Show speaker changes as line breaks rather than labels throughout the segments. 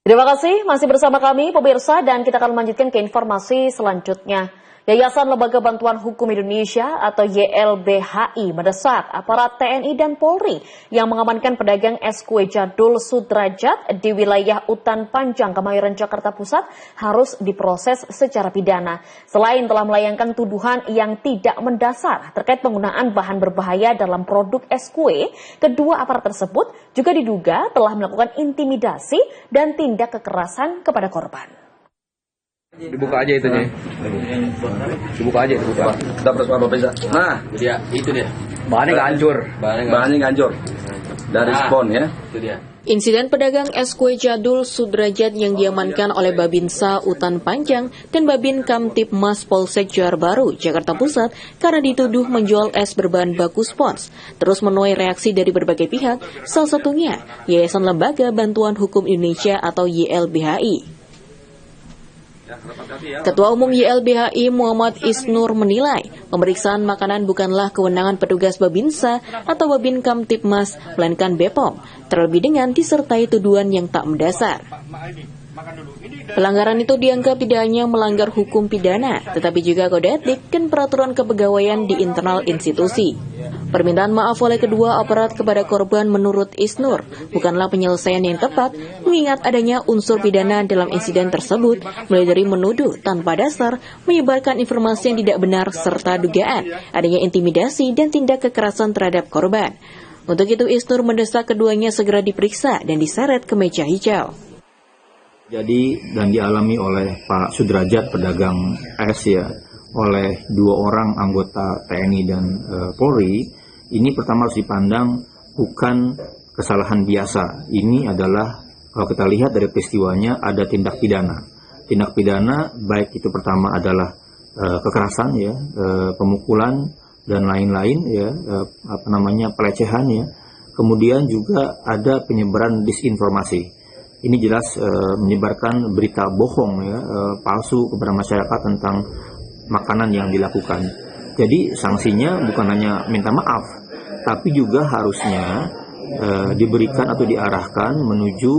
Terima kasih masih bersama kami pemirsa, dan kita akan melanjutkan ke informasi selanjutnya. Yayasan Lembaga Bantuan Hukum Indonesia atau YLBHI mendesak aparat TNI dan Polri yang mengamankan pedagang es kue jadul Sudrajat di wilayah Utan Panjang, Kemayoran, Jakarta Pusat harus diproses secara pidana. Selain telah melayangkan tuduhan yang tidak mendasar terkait penggunaan bahan berbahaya dalam produk es kue, kedua aparat tersebut juga diduga telah melakukan intimidasi dan tindak kekerasan kepada korban.
Dibuka aja itu nih. Dibuka aja, dibuka.
Kita persoalan Bapak. Nah,
itu dia.
bahannya nggak hancur. Bahannya nggak hancur. Dari respon ya.
Itu dia.
Insiden pedagang es kue jadul Sudrajat yang diamankan oleh Babinsa Utan Panjang dan Babin Kamtibmas Polsek Johar Baru, Jakarta Pusat karena dituduh menjual es berbahan baku spons terus menuai reaksi dari berbagai pihak, salah satunya Yayasan Lembaga Bantuan Hukum Indonesia atau YLBHI. Ketua Umum YLBHI Muhammad Isnur menilai pemeriksaan makanan bukanlah kewenangan petugas Babinsa atau Babin Kamtibmas, melainkan BPOM, terlebih dengan disertai tuduhan yang tak mendasar. Pelanggaran itu dianggap tidak hanya melanggar hukum pidana, tetapi juga kode etik dan peraturan kepegawaian di internal institusi. Permintaan maaf oleh kedua aparat kepada korban menurut Isnur bukanlah penyelesaian yang tepat, mengingat adanya unsur pidana dalam insiden tersebut, mulai dari menuduh tanpa dasar, menyebarkan informasi yang tidak benar, serta dugaan adanya intimidasi dan tindak kekerasan terhadap korban. Untuk itu Isnur mendesak keduanya segera diperiksa dan diseret ke meja hijau.
Jadi dan dialami oleh Pak Sudrajat pedagang es ya, oleh dua orang anggota TNI dan Polri, ini pertama harus dipandang bukan kesalahan biasa. Ini adalah, kalau kita lihat dari peristiwanya, ada tindak pidana. Tindak pidana baik itu pertama adalah kekerasan ya, pemukulan dan lain-lain ya, pelecehan ya. Kemudian juga ada penyebaran disinformasi. Ini jelas menyebarkan berita bohong ya, palsu kepada masyarakat tentang makanan yang dilakukan. Jadi sanksinya bukan hanya minta maaf, tapi juga harusnya diberikan atau diarahkan menuju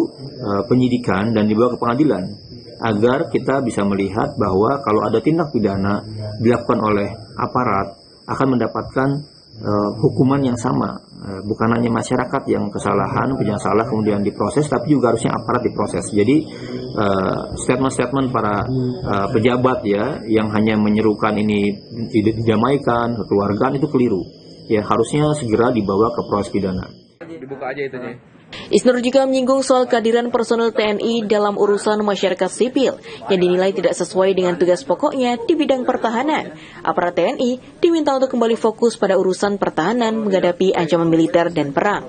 penyidikan dan dibawa ke pengadilan, agar kita bisa melihat bahwa kalau ada tindak pidana dilakukan oleh aparat akan mendapatkan hukuman yang sama. Bukan hanya masyarakat yang kesalahan, punya salah kemudian diproses, tapi juga harusnya aparat diproses. Jadi statement-statement para pejabat ya yang hanya menyerukan ini didamaikan, kekeluargaan, itu keliru. Ya harusnya segera dibawa ke proses pidana.
Dibuka aja itu nih.
Isnur juga menyinggung soal kehadiran personel TNI dalam urusan masyarakat sipil yang dinilai tidak sesuai dengan tugas pokoknya di bidang pertahanan. Aparat TNI diminta untuk kembali fokus pada urusan pertahanan menghadapi ancaman militer dan perang.